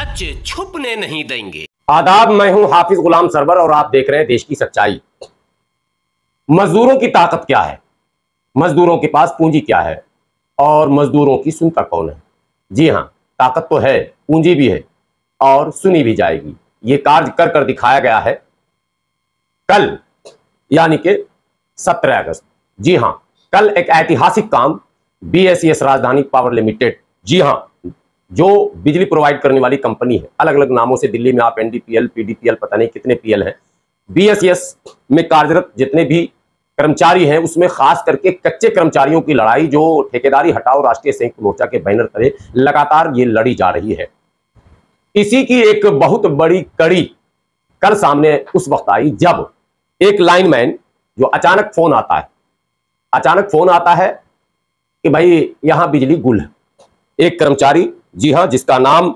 सच छुपने नहीं देंगे। आदाब, मैं हूं हाफिज गुलाम सरवर और आप देख रहे हैं देश की सच्चाई। मजदूरों की ताकत क्या है, मजदूरों के पास पूंजी क्या है और मजदूरों की सुनता कौन है। जी हां, ताकत तो है, पूंजी भी है और सुनी भी जाएगी। ये कार्य कर कर दिखाया गया है कल, यानी कि 17 अगस्त। जी हां, कल एक ऐतिहासिक काम BSES राजधानी पावर लिमिटेड, जी हां, जो बिजली प्रोवाइड करने वाली कंपनी है, अलग अलग नामों से दिल्ली में आप NDPL, PDPL, पता नहीं कितने PL हैं, BSES में कार्यरत जितने भी कर्मचारी हैं, उसमें खास करके कच्चे कर्मचारियों की लड़ाई जो ठेकेदारी हटाओ राष्ट्रीय संयुक्त मोर्चा के बैनर तले लगातार ये लड़ी जा रही है। इसी की एक बहुत बड़ी कड़ी कल सामने उस वक्त आई जब एक लाइनमैन जो अचानक फोन आता है कि भाई यहां बिजली गुल है। एक कर्मचारी, जी हां, जिसका नाम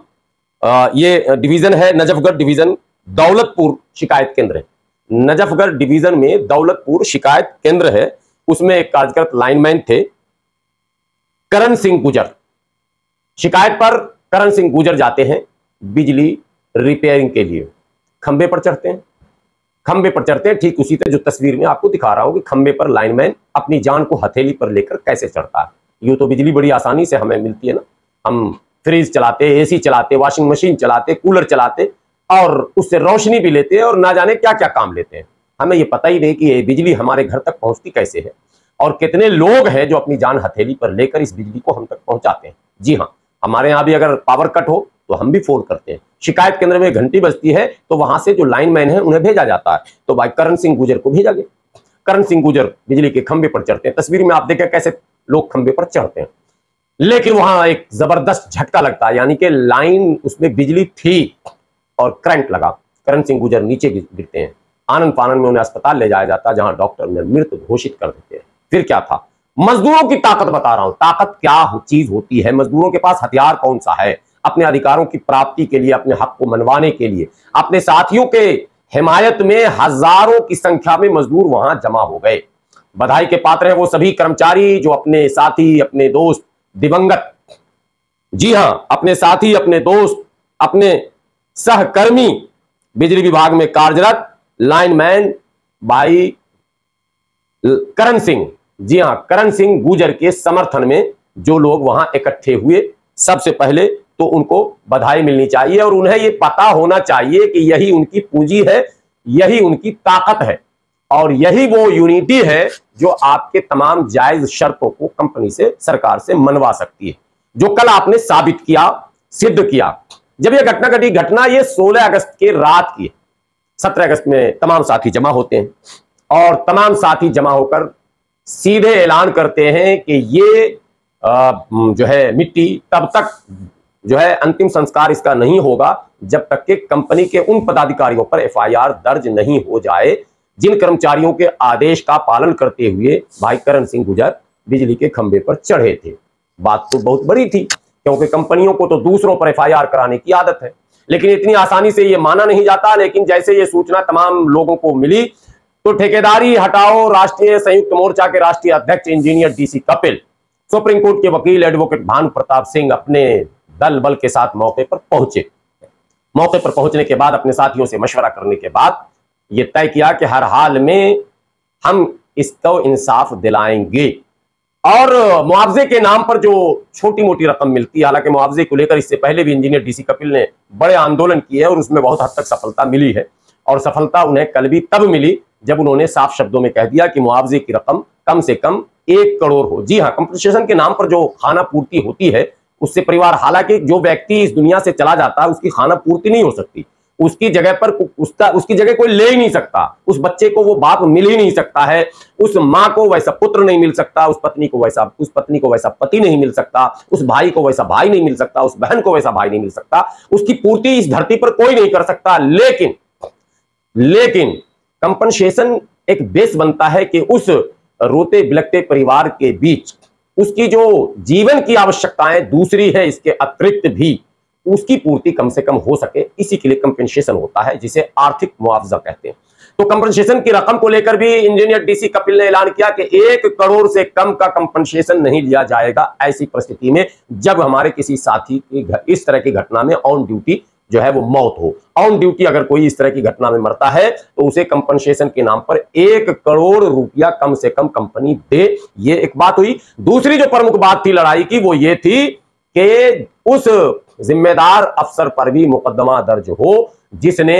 ये डिवीजन है नजफगढ़ डिवीजन, दौलतपुर शिकायत केंद्र है। नजफगढ़ डिवीजन में दौलतपुर शिकायत केंद्र है, उसमें एक कार्यरत लाइनमैन थे करण सिंह गुजर। शिकायत पर करण सिंह गुजर जाते हैं बिजली रिपेयरिंग के लिए। खंबे पर चढ़ते हैं, ठीक उसी तरह जो तस्वीर में आपको दिखा रहा हूं कि खंबे पर लाइनमैन अपनी जान को हथेली पर लेकर कैसे चढ़ता है। यूं तो बिजली बड़ी आसानी से हमें मिलती है ना, हम फ्रिज चलाते, AC चलाते, वॉशिंग मशीन चलाते, कूलर चलाते और उससे रोशनी भी लेते हैं और ना जाने क्या क्या काम लेते हैं। हमें ये पता ही नहीं कि ये बिजली हमारे घर तक पहुंचती कैसे है और कितने लोग हैं जो अपनी जान हथेली पर लेकर इस बिजली को हम तक पहुंचाते हैं। जी हाँ, हमारे यहां भी अगर पावर कट हो तो हम भी फोन करते हैं। शिकायत केंद्र में घंटी बजती है तो वहां से जो लाइनमैन है उन्हें भेजा जाता है। तो भाई करण सिंह गुजर को भेजा गया। करण सिंह गुजर बिजली के खंबे पर चढ़ते हैं। तस्वीर में आप देखें कैसे लोग खंबे पर चढ़ते हैं, लेकिन वहां एक जबरदस्त झटका लगता है, यानी कि लाइन उसमें बिजली थी और करंट लगा। करण सिंह गुजर नीचे गिरते हैं। आनंद फानंद में उन्हें अस्पताल ले जाया जाता है, जहां डॉक्टर उन्हें मृत घोषित कर देते हैं। फिर क्या था, मजदूरों की ताकत बता रहा हूं। ताकत क्या चीज होती है, मजदूरों के पास हथियार कौन सा है अपने अधिकारों की प्राप्ति के लिए, अपने हक को मनवाने के लिए। अपने साथियों के हिमायत में हजारों की संख्या में मजदूर वहां जमा हो गए। बधाई के पात्र हैं वो सभी कर्मचारी जो अपने साथी, अपने दोस्त, दिवंगत, जी हां, अपने साथी, अपने दोस्त, अपने सहकर्मी बिजली विभाग में कार्यरत लाइनमैन भाई करण सिंह, जी हां, करण सिंह गुजर के समर्थन में जो लोग वहां इकट्ठे हुए, सबसे पहले तो उनको बधाई मिलनी चाहिए और उन्हें यह पता होना चाहिए कि यही उनकी पूंजी है, यही उनकी ताकत है और यही वो यूनिटी है जो आपके तमाम जायज शर्तों को कंपनी से, सरकार से मनवा सकती है, जो कल आपने साबित किया, सिद्ध किया। जब यह घटना घटी, घटना ये 16 अगस्त के रात की है। 17 अगस्त में तमाम साथी जमा होते हैं और तमाम साथी जमा होकर सीधे ऐलान करते हैं कि ये जो है मिट्टी तब तक जो है अंतिम संस्कार इसका नहीं होगा जब तक कि कंपनी के उन पदाधिकारियों पर FIR दर्ज नहीं हो जाए जिन कर्मचारियों के आदेश का पालन करते हुए भाई करण सिंह गुजर बिजली के खंबे पर चढ़े थे। बात तो बहुत बड़ी थी, क्योंकि कंपनियों को तो दूसरों पर FIR कराने की आदत है, लेकिन इतनी आसानी से ये माना नहीं जाता। लेकिन जैसे ये सूचना तमाम लोगों को मिली तो ठेकेदारी हटाओ राष्ट्रीय संयुक्त मोर्चा के राष्ट्रीय अध्यक्ष engineer DC Kapil, supreme court के वकील एडवोकेट भानु प्रताप सिंह अपने दल बल के साथ मौके पर पहुंचे। मौके पर पहुंचने के बाद अपने साथियों से मशवरा करने के बाद यह तय किया कि हर हाल में हम इसको इंसाफ दिलाएंगे और मुआवजे के नाम पर जो छोटी मोटी रकम मिलती है, हालांकि मुआवजे को लेकर इससे पहले भी इंजीनियर DC कपिल ने बड़े आंदोलन किए और उसमें बहुत हद तक सफलता मिली है और सफलता उन्हें कल भी तब मिली जब उन्होंने साफ शब्दों में कह दिया कि मुआवजे की रकम कम से कम 1 करोड़ हो। जी हाँ, कंपनसेशन के नाम पर जो खाना पूर्ति होती है उससे परिवार, हालांकि जो व्यक्ति इस दुनिया से चला जाता है उसकी खाना पूर्ति नहीं हो सकती, उसकी जगह पर उसकी जगह कोई ले ही नहीं सकता, उस बच्चे को वो बाप मिल ही नहीं सकता है, उस माँ को वैसा पुत्र नहीं मिल सकता, उस पत्नी को वैसा पति नहीं मिल सकता, उस भाई को वैसा भाई नहीं मिल सकता, उस बहन को वैसा भाई नहीं मिल सकता, उसकी पूर्ति इस धरती पर कोई नहीं कर सकता। लेकिन कंपनसेशन एक बेस बनता है कि उस रोते बिलखते परिवार के बीच उसकी जो जीवन की आवश्यकताएं दूसरी है, इसके अतिरिक्त भी उसकी पूर्ति कम से कम हो सके, इसी के लिए कंपनसेशन होता है, जिसे आर्थिक मुआवजा कहते हैं। तो कंपनसेशन की रकम को लेकर भी इंजीनियर DC कपिल ने ऐलान किया कि 1 करोड़ से कम का कंपनसेशन नहीं लिया जाएगा ऐसी परिस्थिति में जब हमारे किसी साथी की इस तरह की घटना में ऑन ड्यूटी जो है वो मौत हो। ऑन ड्यूटी अगर कोई इस तरह की घटना में मरता है तो उसे कंपनसेशन के नाम पर 1 करोड़ रुपया कम से कम कंपनी दे। ये एक बात हुई। दूसरी जो प्रमुख बात थी लड़ाई की वो ये थी कि उस जिम्मेदार अफसर पर भी मुकदमा दर्ज हो जिसने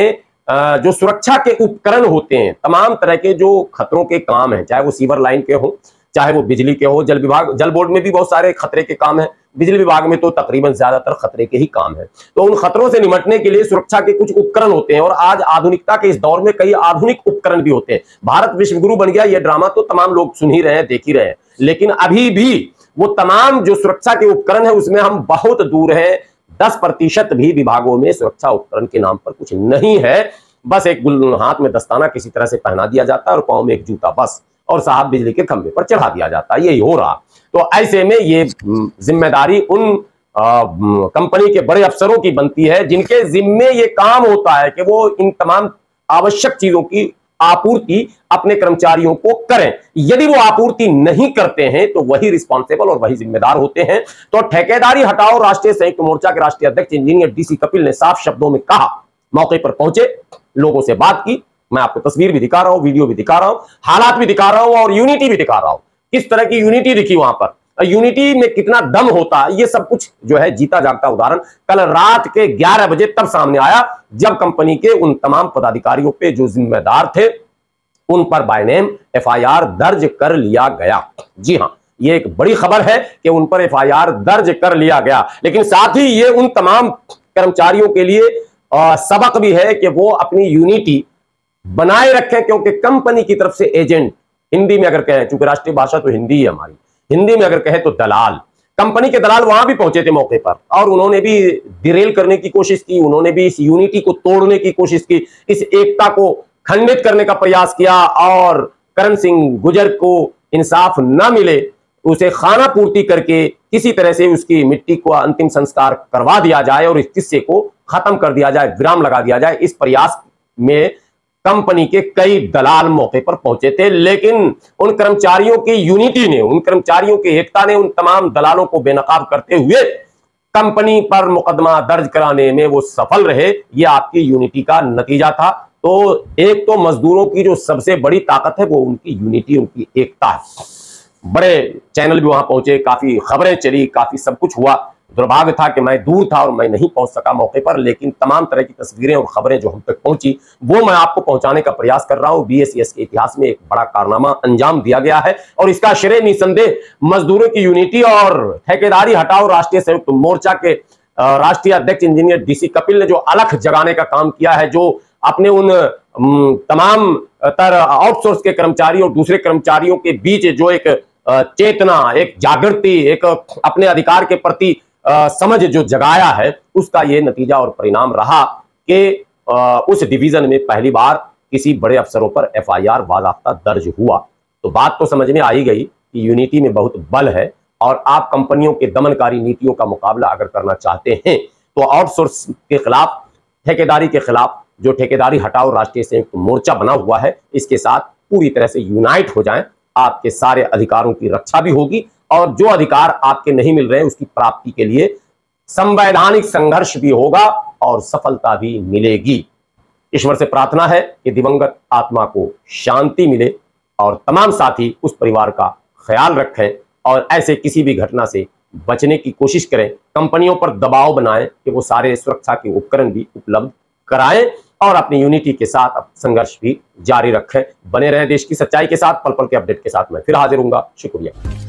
जो सुरक्षा के उपकरण होते हैं, तमाम तरह के जो खतरों के काम हैं, चाहे वो सीवर लाइन के हो, चाहे वो बिजली के हो, जल विभाग, जल बोर्ड में भी बहुत सारे खतरे के काम हैं, बिजली विभाग में तो तकरीबन ज्यादातर खतरे के ही काम है। तो उन खतरों से निपटने के लिए सुरक्षा के कुछ उपकरण होते हैं और आज आधुनिकता के इस दौर में कई आधुनिक उपकरण भी होते हैं। भारत विश्वगुरु बन गया, यह ड्रामा तो तमाम लोग सुन ही रहे हैं, देख ही रहे हैं, लेकिन अभी भी वो तमाम जो सुरक्षा के उपकरण है उसमें हम बहुत दूर हैं। 10% भी विभागों में सुरक्षा उपकरण के नाम पर कुछ नहीं है। बस एक हाथ में दस्ताना किसी तरह से पहना दिया जाता है और पांव में एक जूता, बस, और साहब बिजली के खंभे पर चढ़ा दिया जाता है, यही हो रहा। तो ऐसे में ये जिम्मेदारी उन कंपनी के बड़े अफसरों की बनती है जिनके जिम्मे ये काम होता है कि वो इन तमाम आवश्यक चीजों की आपूर्ति अपने कर्मचारियों को करें। यदि वो आपूर्ति नहीं करते हैं तो वही रिस्पॉन्सिबल और वही जिम्मेदार होते हैं। तो ठेकेदारी हटाओ राष्ट्रीय संयुक्त मोर्चा के राष्ट्रीय अध्यक्ष इंजीनियर डीसी कपिल ने साफ शब्दों में कहा, मौके पर पहुंचे, लोगों से बात की, मैं आपको तस्वीर भी दिखा रहा हूं, वीडियो भी दिखा रहा हूं, हालात भी दिखा रहा हूं और यूनिटी भी दिखा रहा हूं, किस तरह की यूनिटी दिखी वहां पर, यूनिटी में कितना दम होता है, ये सब कुछ जो है जीता जागता उदाहरण कल रात के 11 बजे तब सामने आया जब कंपनी के उन तमाम पदाधिकारियों पे जो जिम्मेदार थे उन पर बाय नेम एफआईआर दर्ज कर लिया गया। जी हां, ये एक बड़ी खबर है कि उन पर एफआईआर दर्ज कर लिया गया, लेकिन साथ ही ये उन तमाम कर्मचारियों के लिए सबक भी है कि वो अपनी यूनिटी बनाए रखें, क्योंकि कंपनी की तरफ से एजेंट, हिंदी में अगर कहें, चूंकि राष्ट्रीय भाषा तो हिंदी है हमारी, हिंदी में अगर कहें तो दलाल, कंपनी के दलाल वहां भी पहुंचे थे मौके पर और उन्होंने भी डिरेल करने की कोशिश की, उन्होंने भी इस यूनिटी को तोड़ने की कोशिश की, इस एकता को खंडित करने का प्रयास किया और करण सिंह गुर्जर को इंसाफ न मिले, उसे खाना पूर्ति करके किसी तरह से उसकी मिट्टी को अंतिम संस्कार करवा दिया जाए और इस किस्से को खत्म कर दिया जाए, विराम लगा दिया जाए। इस प्रयास में कंपनी के कई दलाल मौके पर पहुंचे थे, लेकिन उन कर्मचारियों की यूनिटी ने, उन कर्मचारियों की एकता ने उन तमाम दलालों को बेनकाब करते हुए कंपनी पर मुकदमा दर्ज कराने में वो सफल रहे। ये आपकी यूनिटी का नतीजा था। तो एक तो मजदूरों की जो सबसे बड़ी ताकत है वो उनकी यूनिटी, उनकी एकता है। बड़े चैनल भी वहां पहुंचे, काफी खबरें चली, काफी सब कुछ हुआ। दुर्भाग्य था कि मैं दूर था और मैं नहीं पहुंच सका मौके पर, लेकिन तमाम तरह की तस्वीरें और खबरें जो हम तक पहुंची वो मैं आपको पहुंचाने का प्रयास कर रहा हूं। बीएसईएस के इतिहास में एक बड़ा कारनामा अंजाम दिया गया है और इसका श्रेय निसंदेह मजदूरों की यूनिटी और ठेकेदारी हटाओ राष्ट्रीय संयुक्त मोर्चा के राष्ट्रीय अध्यक्ष इंजीनियर डीसी कपिल ने जो अलख जगाने का काम किया है, जो अपने उन तमाम आउटसोर्स के कर्मचारी और दूसरे कर्मचारियों के बीच जो एक चेतना, एक जागृति, एक अपने अधिकार के प्रति समझ जो जगाया है, उसका ये नतीजा और परिणाम रहा कि उस डिवीजन में पहली बार किसी बड़े अफसरों पर एफआईआर बाकायदा दर्ज हुआ। तो बात तो समझ में आई गई कि यूनिटी में बहुत बल है और आप कंपनियों के दमनकारी नीतियों का मुकाबला अगर करना चाहते हैं तो आउटसोर्स के खिलाफ, ठेकेदारी के खिलाफ जो ठेकेदारी हटाओ राष्ट्रीय संयुक्त मोर्चा बना हुआ है, इसके साथ पूरी तरह से यूनाइट हो जाएं। आपके सारे अधिकारों की रक्षा भी होगी और जो अधिकार आपके नहीं मिल रहे हैं उसकी प्राप्ति के लिए संवैधानिक संघर्ष भी होगा और सफलता भी मिलेगी। ईश्वर से प्रार्थना है कि दिवंगत आत्मा को शांति मिले और तमाम साथी उस परिवार का ख्याल रखें और ऐसे किसी भी घटना से बचने की कोशिश करें। कंपनियों पर दबाव बनाएं कि वो सारे सुरक्षा के उपकरण भी उपलब्ध कराएं और अपनी यूनिटी के साथ संघर्ष भी जारी रखें। बने रहें देश की सच्चाई के साथ, पल पल के अपडेट के साथ मैं फिर हाजिर हूंगा। शुक्रिया।